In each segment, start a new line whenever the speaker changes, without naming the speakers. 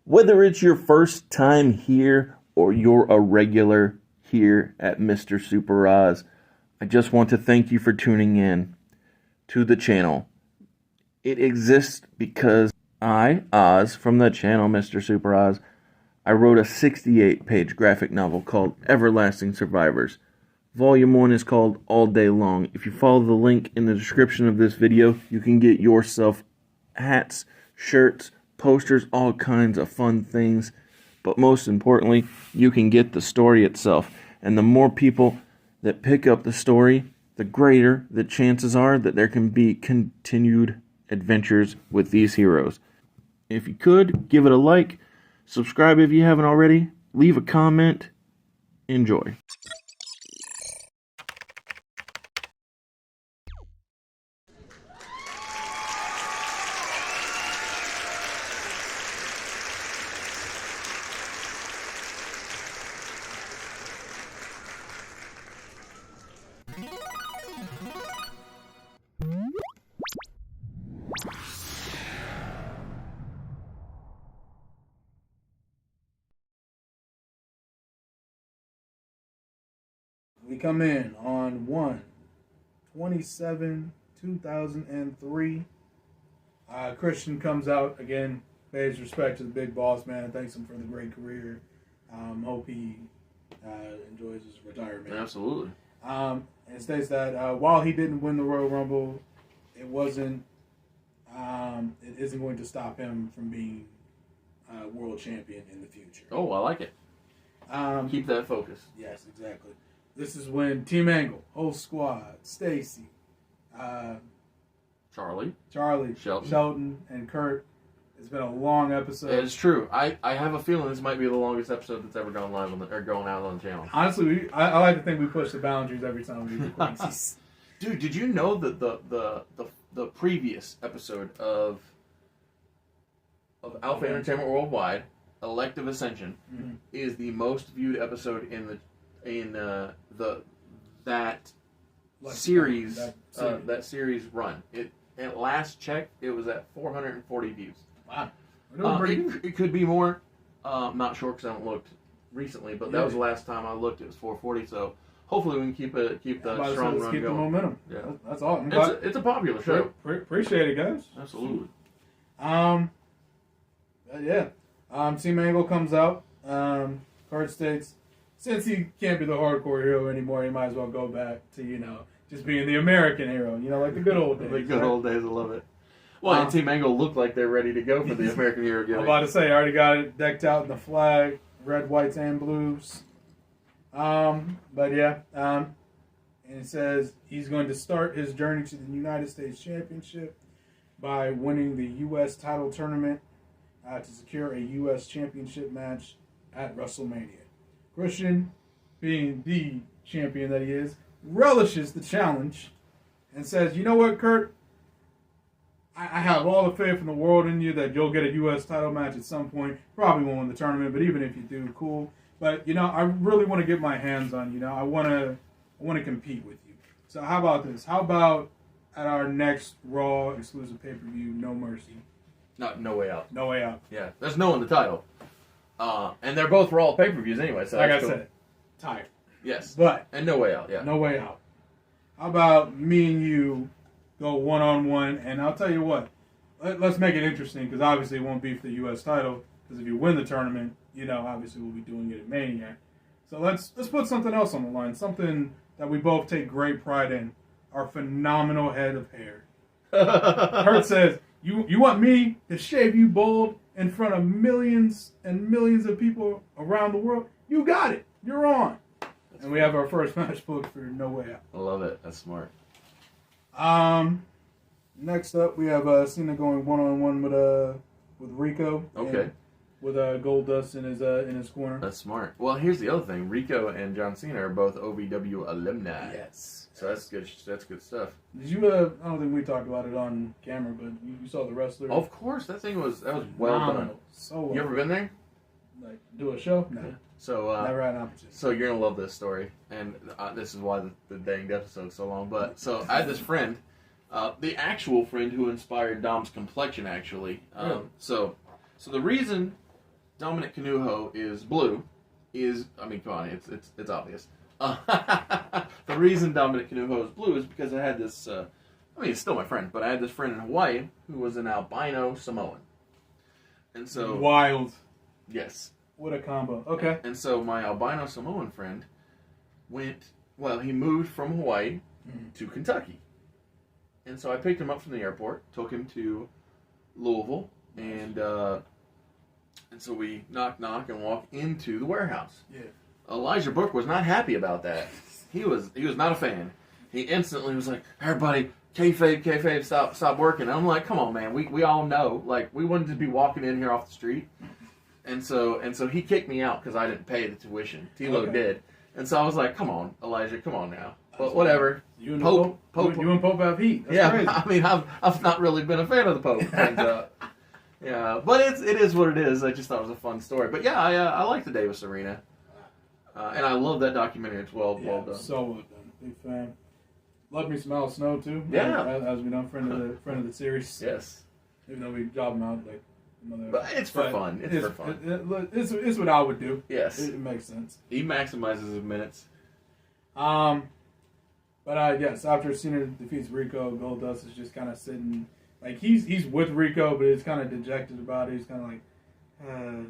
Whether it's your first time here or you're a regular here at Mr. Super Oz, I just want to thank you for tuning in to the channel. It exists because I, Oz, from the channel Mr. Super Oz, I wrote a 68-page graphic novel called Everlasting Survivors. Volume 1 is called All Day Long. If you follow the link in the description of this video, you can get yourself hats, shirts, posters, all kinds of fun things. But most importantly, you can get the story itself. And the more people that pick up the story, the greater the chances are that there can be continued adventures with these heroes. If you could, give it a like, subscribe if you haven't already, leave a comment, enjoy.
We come in on 1/27/2003. Christian comes out again, pays respect to the big boss man, thanks him for the great career. Hope he enjoys his retirement.
Absolutely.
And it states that while he didn't win the Royal Rumble, it isn't going to stop him from being world champion in the future.
Oh, I like it. Keep that focus.
Yes, exactly. This is when Team Angle, whole squad, Stacy,
Charlie,
Shelton, and Kurt. It's been a long episode.
It's true. I have a feeling this might be the longest episode that's ever gone live or going out on the channel.
Honestly, I like to think we push the boundaries every time we record.
Dude, did you know that the previous episode of Alpha Entertainment Worldwide, Elective Ascension, is the most viewed episode in that series run? At last check, it was at 440 views.
Wow.
It could be more. I'm not sure because I haven't looked recently, but that was the last time I looked. It was 440. So hopefully we can keep the strong run
keep
going.
The momentum.
Yeah,
that's all.
It's a popular show.
Appreciate it, guys.
Absolutely.
Team Angle comes out. Kurt states, since he can't be the hardcore hero anymore, he might as well go back to just being the American hero. Like the good old days.
The good old days. I love it. Well, and Team Angle look like they're ready to go for the American hero gimmick.
I'm about to say, I already got it decked out in the flag, red, whites, and blues. And it says he's going to start his journey to the United States Championship by winning the U.S. title tournament to secure a U.S. Championship match at WrestleMania. Christian, being the champion that he is, relishes the challenge and says, you know what, Kurt? I have all the faith in the world in you that you'll get a U.S. title match at some point. Probably won't win the tournament, but even if you do, cool. But, I really want to get my hands on you. I want to compete with you. So how about this? How about at our next Raw exclusive pay-per-view, No Mercy?
No Way Out.
No Way Out.
Yeah, there's no in the title. And they're both Raw pay-per-views anyway. So
like I said, tired.
Yes.
And
No Way Out, yeah.
No Way Out. How about me and you go one-on-one, and I'll tell you what, let's make it interesting, because obviously it won't be for the U.S. title, because if you win the tournament, obviously we'll be doing it at Mania. So let's put something else on the line, something that we both take great pride in, our phenomenal head of hair. Kurt says, you want me to shave you bald in front of millions and millions of people around the world? You got it. You're on. And we have our first match booked for No Way Out.
I love it. That's smart.
Next up, we have Cena going one-on-one with Rico.
Okay.
With Goldust in his corner.
That's smart. Well, here's the other thing. Rico and John Cena are both OVW alumni.
Yes.
So that's good. That's good stuff.
Did you? I don't think we talked about it on camera, but you saw the wrestler.
Of course, that was well done.
So well.
You ever been there?
Like do a show? No.
Yeah. So
never had an opportunity.
So you're gonna love this story, and this is why the dang episode's so long. But so I had this friend, the actual friend who inspired Dom's complexion, actually.
Really?
So the reason Dominic Canuho is blue come on, it's obvious. The reason Dominic Canuho is blue is because I had this. He's still my friend, but I had this friend in Hawaii who was an albino Samoan, and so
Wild.
yes,
What a combo. Okay.
and so my albino Samoan friend he moved from Hawaii to Kentucky, and so I picked him up from the airport, took him to Louisville, and so we knock and walk into the warehouse.
Yeah.
Elijah Book was not happy about that. He was not a fan. He instantly was like, "Everybody, kayfabe, stop working." And I'm like, "Come on, man. We all know. Like, we wouldn't just be walking in here off the street." And so he kicked me out because I didn't pay the tuition. Tilo did. And so I was like, "Come on, Elijah, come on now." But whatever.
You and
Pope.
You and Pope have heat. That's
Yeah,
crazy.
I mean, I've not really been a fan of the Pope. And, yeah, but it is what it is. I just thought it was a fun story. But yeah, I like the Davis Arena. And I love that documentary. It's well done.
So well done. Big fan. Love me some Al Snow too.
Yeah.
As we know, friend of the series.
Yes.
Even though we job him out like another.
But it's for fun. It's for fun.
It's what I would do.
Yes.
It makes sense.
He maximizes his minutes.
But yes, after Cena defeats Rico, Goldust is just kind of sitting, like he's with Rico, but he's kind of dejected about it. He's kind of like,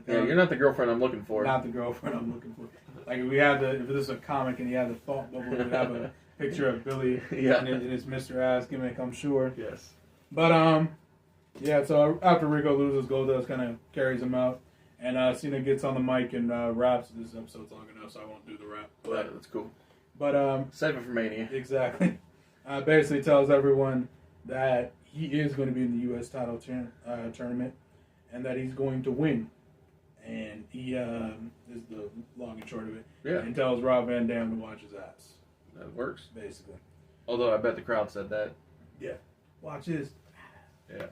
Yeah, you're not the girlfriend I'm looking for.
not the girlfriend I'm looking for. Like if this is a comic and he had the thought bubble, we'd have a picture of Billy
Yeah.
and it's Mr. Ass gimmick, I'm sure.
Yes.
But yeah. So after Rico loses, Goldust kind of carries him out, and Cena gets on the mic and raps. This episode's long enough, so I won't do the rap.
But that's cool.
But
Save it for Mania.
exactly. Basically tells everyone that he is going to be in the U.S. title tournament and that he's going to win. And he is the long and short of it.
Yeah.
And tells Rob Van Dam to watch his ass.
That works.
Basically.
Although I bet the crowd said that.
Yeah. Watch his.
Yeah.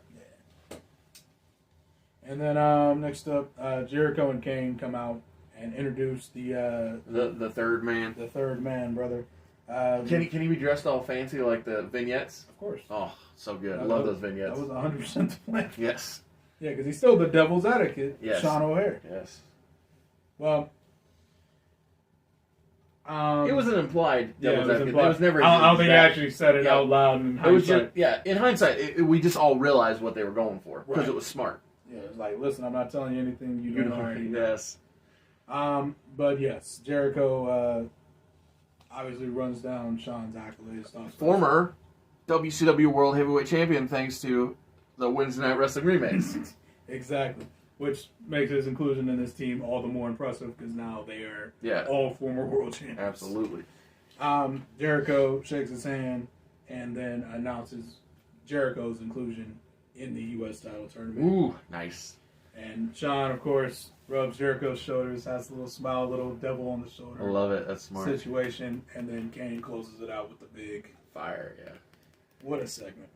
And then next up, Jericho and Kane come out and introduce
The third man.
the third man, brother.
Can he be dressed all fancy like the vignettes?
Of course.
Oh, so good. I love those vignettes.
That was 100% the plan.
Yes.
Yeah, because he's still the devil's advocate,
Yes.
Sean O'Hare.
Yes.
Well,
It was an implied
yeah,
devil's advocate.
implied.
It was never.
I don't think he
exact-
actually said it
Yeah.
out loud. In
It was
hindsight.
just in hindsight. We just all realized what they were going for because
Right.
it was smart.
Yeah, it's like, listen, I'm not telling you anything you don't already know.
Yes.
But yes, Jericho obviously runs down Sean's accolades.
Former WCW World Heavyweight Champion, thanks to the Wednesday Night Wrestling remakes.
Exactly. Which makes his inclusion in this team all the more impressive because now they are
Yeah.
all former world champions.
Absolutely.
Jericho shakes his hand and then announces Jericho's inclusion in the U.S. title tournament.
Ooh, nice.
And Sean, of course, rubs Jericho's shoulders, has a little smile, a little devil on the
I
shoulder
love it. That's smart.
situation, and then Kane closes it out with the big.
Fire, yeah.
What a segment.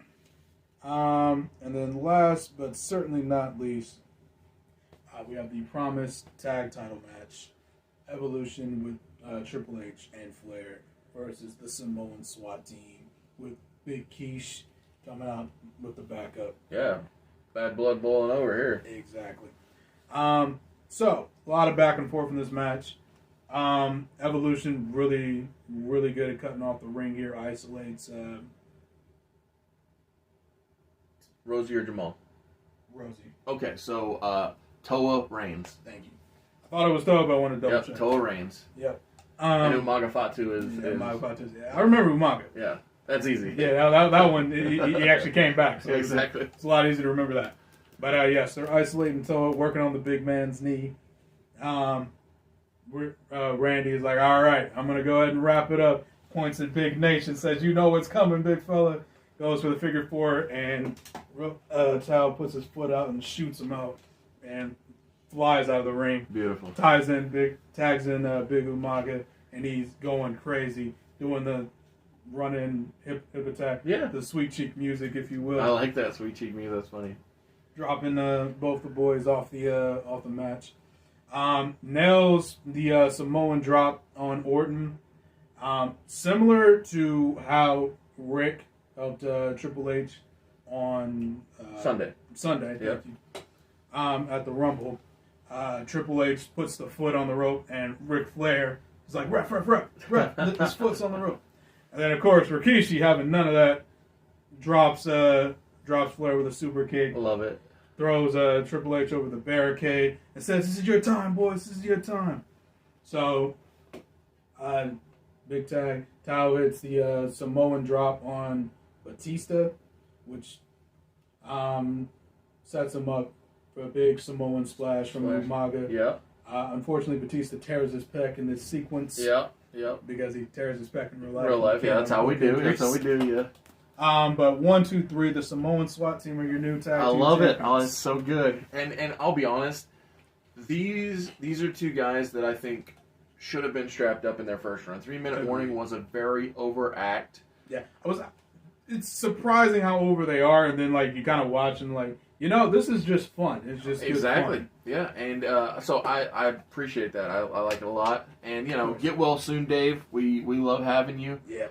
And then last, but certainly not least, we have the promised tag title match, Evolution with Triple H and Flair versus the Samoan SWAT team with Big Quiche coming out with the backup.
Yeah. Bad blood boiling over here.
Exactly. So, a lot of back and forth in this match. Evolution really, really good at cutting off the ring here. Isolates
Rosie or Jamal?
Rosie.
Okay, so Toa reigns.
Thank you. I thought it was Toa, but I wanted to double
Yep,
check.
Toa reigns.
Yep.
And Umaga Fatu is
Umaga Fatu. I remember Umaga.
yeah, that's easy.
Yeah, that one, he actually came back. So
Yeah, exactly.
It's a lot easier to remember that. But yes, they're isolating Toa, working on the big man's knee. Randy is like, all right, I'm going to go ahead and wrap it up. Points at Big Nation, says, you know what's coming, big fella. Goes for the figure four, and Tao puts his foot out and shoots him out and flies out of the ring.
Beautiful.
Tags in Big Umaga, and he's going crazy, doing the run-in hip attack.
Yeah.
The sweet cheek music, if you will.
I like that sweet cheek me. That's funny.
Dropping both the boys off the match. Nails the Samoan drop on Orton. Similar to how Rick helped Triple H on
Sunday.
Thank you. At the Rumble. Triple H puts the foot on the rope, and Ric Flair is like, ref, this foot's on the rope. And then, of course, Rikishi, having none of that, drops Flair with a super kick.
Love it.
Throws Triple H over the barricade and says, "This is your time, boys. This is your time." So, big tag. Tao hits the Samoan drop on Batista, which sets him up for a big Samoan splash from Umaga.
Yeah.
Unfortunately, Batista tears his pec in this sequence.
Yeah.
Because he tears his pec in real life.
Real life, yeah. That's how we do. That's how we do, yeah.
But 1, 2, 3, the Samoan SWAT team are your new tag team.
I love it.
champions.
Oh, it's so good. And I'll be honest, these are two guys that I think should have been strapped up in their first run. 3-minute warning was a very overact.
Yeah, it's surprising how over they are, and then like you kind of watch and like, this is just fun. It's just
exactly.
Good fun.
Yeah, and so I appreciate that. I like it a lot. And get well soon, Dave. We love having you.
Yeah.